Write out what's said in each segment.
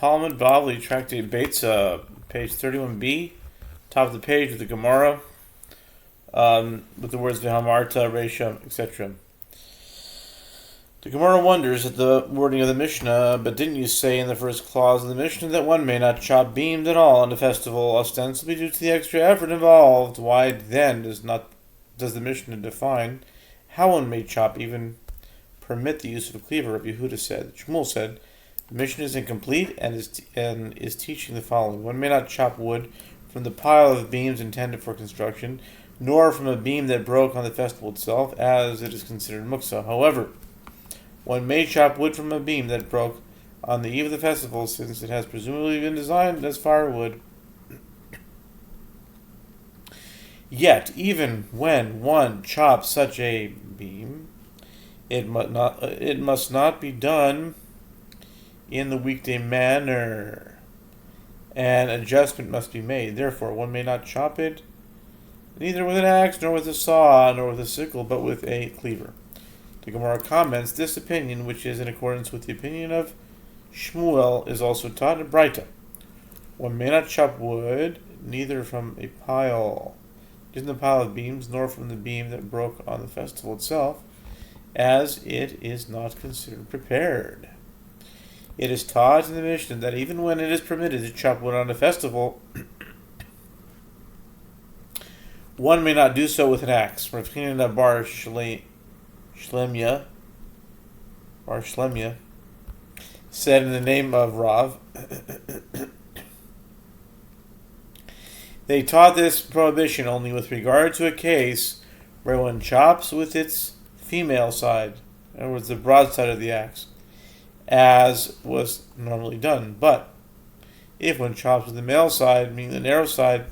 Talmud Bavli, Tractate Beitzah, page 31b, top of the page with the Gemara, with the words V'hamarta, Resha, etc. The Gemara wonders at the wording of the Mishnah, but didn't you say in the first clause of the Mishnah that one may not chop beams at all on the festival, ostensibly due to the extra effort involved? Why then does the Mishnah define how one may chop, even permit the use of a cleaver? Rabbi Yehuda said. Shmuel said, the Mishnah is incomplete and is teaching the following. One may not chop wood from the pile of beams intended for construction, nor from a beam that broke on the festival itself, as it is considered muksa. However, one may chop wood from a beam that broke on the eve of the festival, since it has presumably been designed as firewood. Yet, even when one chops such a beam, it must not be done in the weekday manner. An adjustment must be made. Therefore, one may not chop it neither with an axe, nor with a saw, nor with a sickle, but with a cleaver. The Gemara comments, this opinion, which is in accordance with the opinion of Shmuel, is also taught in Beitzah. One may not chop wood, neither from a pile of beams, nor from the beam that broke on the festival itself, as it is not considered prepared. It is taught in the Mishnah that even when it is permitted to chop wood on a festival, one may not do so with an axe. Rav Chanina bar Shlemya said in the name of Rav, they taught this prohibition only with regard to a case where one chops with its female side, in other words, the broad side of the axe, as was normally done. But if one chops with the male side, meaning the narrow side,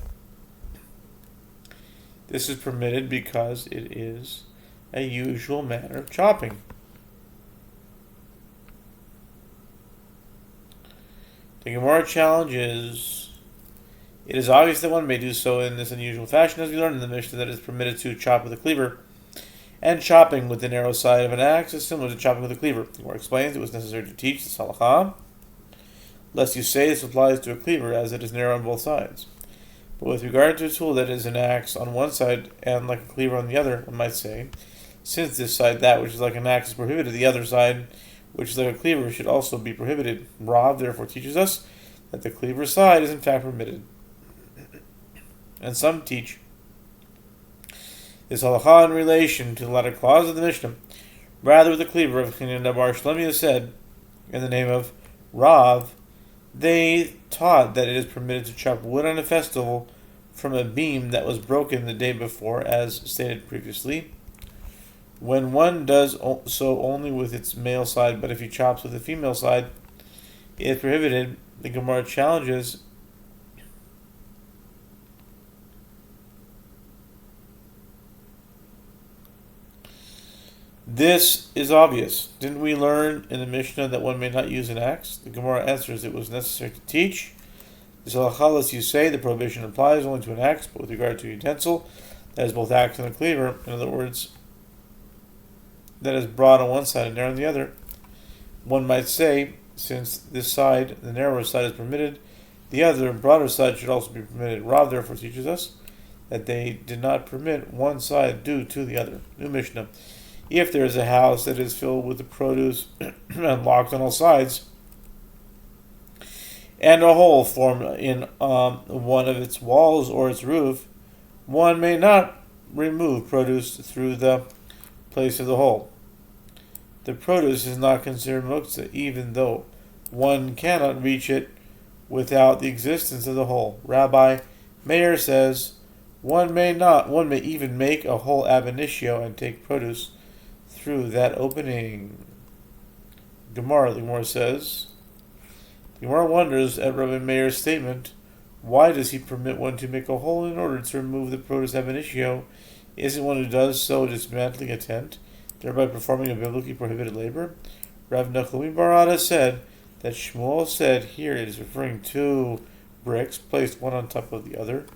this is permitted because it is a usual manner of chopping. The Gemara challenges, it is obvious that one may do so in this unusual fashion, as we learned in the Mishnah that it is permitted to chop with a cleaver, and chopping with the narrow side of an axe is similar to chopping with a cleaver. The Gemara explains it was necessary to teach this halakha, lest you say this applies to a cleaver, as it is narrow on both sides. But with regard to a tool that is an axe on one side and like a cleaver on the other, one might say, since this side, that which is like an axe, is prohibited, the other side, which is like a cleaver, should also be prohibited. Rav therefore teaches us that the cleaver side is in fact permitted. And some teach this halakha in relation to the latter clause of the Mishnah. Rather, with the cleaver of Chanina bar Shlemya said, in the name of Rav, they taught that it is permitted to chop wood on a festival from a beam that was broken the day before, as stated previously, when one does so only with its male side, but if he chops with the female side, it is prohibited. The Gemara challenges, this is obvious. Didn't we learn in the Mishnah that one may not use an axe? The Gemara answers, it was necessary to teach. This halakha, as you say, the prohibition applies only to an axe, but with regard to a utensil that is both axe and a cleaver, in other words, that is broad on one side and narrow on the other, one might say, since this side, the narrower side, is permitted, the other, broader side, should also be permitted. Rav therefore teaches us that they did not permit one side due to the other. New Mishnah. If there is a house that is filled with the produce and locked on all sides, and a hole formed in one of its walls or its roof, one may not remove produce through the place of the hole. The produce is not considered muktzah, even though one cannot reach it without the existence of the hole. Rabbi Meir says one may even make a hole ab initio and take produce through that opening. The Gemara says, the Gemara wonders at Rabbi Meir's statement, why does he permit one to make a hole in order to remove the produce ab initio? Isn't one who does so dismantling a tent, thereby performing a biblically prohibited labor? Rav Nachumi Barada said that Shmuel said here it is referring to bricks placed one on top of the other,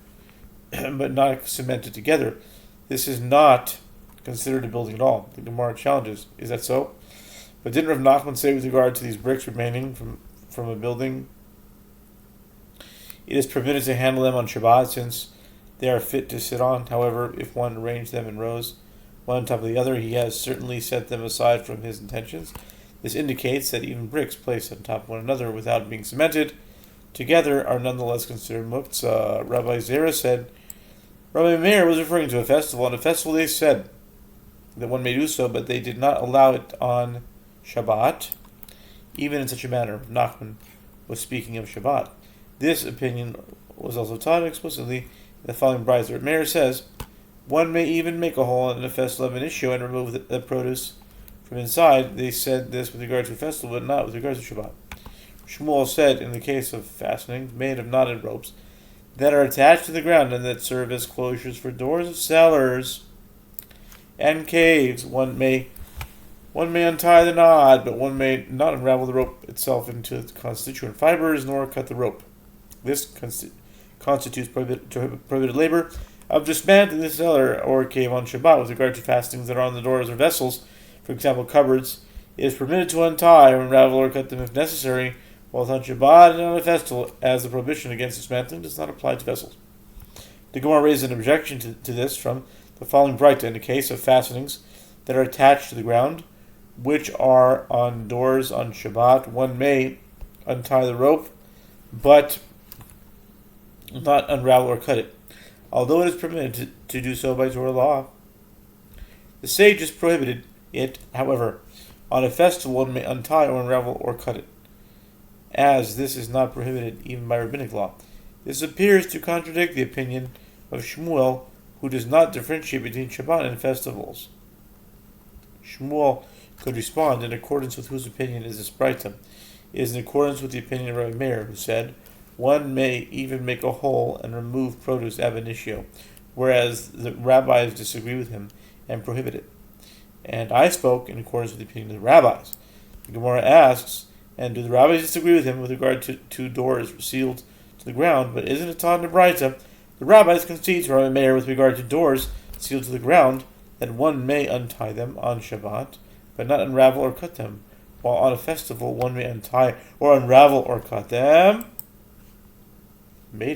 but not cemented together. This is not considered a building at all. The Gemara challenges, is that so? But didn't Rav Nachman say with regard to these bricks remaining from a building It is permitted to handle them on Shabbat since they are fit to sit on. However, if one arranged them in rows, one on top of the other, he has certainly set them aside from his intentions. This indicates that even bricks placed on top of one another without being cemented together are nonetheless considered muktzah. Rabbi Zera said, Rabbi Meir was referring to a festival. On a festival they said that one may do so, but they did not allow it on Shabbat, even in such a manner. Nachman was speaking of Shabbat. This opinion was also taught explicitly in the following Beitzah. Meir says, one may even make a hole in a festival of an issue and remove the produce from inside. They said this with regard to a festival, but not with regard to Shabbat. Shmuel said, in the case of fastenings made of knotted ropes that are attached to the ground and that serve as closures for doors of cellars and caves, one may untie the knot, but one may not unravel the rope itself into its constituent fibers, nor cut the rope. This constitutes prohibited labor of dismantling the cellar or cave on Shabbat. With regard to fastenings that are on the doors or vessels, for example, cupboards, it is permitted to untie or unravel or cut them if necessary, both on Shabbat and on a festival, as the prohibition against dismantling does not apply to vessels. The Gemara raised an objection to this from the following Beitzah. In the case of fastenings that are attached to the ground, which are on doors on Shabbat, one may untie the rope, but not unravel or cut it, although it is permitted to do so by Torah law. The sages prohibited it, however. On a festival, one may untie or unravel or cut it, as this is not prohibited even by rabbinic law. This appears to contradict the opinion of Shmuel, who does not differentiate between Shabbat and festivals. Shmuel could respond, in accordance with whose opinion is this Beitzah? It is in accordance with the opinion of Rabbi Meir, who said, one may even make a hole and remove produce ab initio, whereas the rabbis disagree with him and prohibit it. And I spoke in accordance with the opinion of the rabbis. The Gemara asks, and do the rabbis disagree with him with regard to two doors sealed to the ground? But isn't it taught in the Beitzah? The rabbis concede to Rabbi Meir with regard to doors sealed to the ground that one may untie them on Shabbat, but not unravel or cut them, while on a festival one may untie or unravel or cut them. Made it.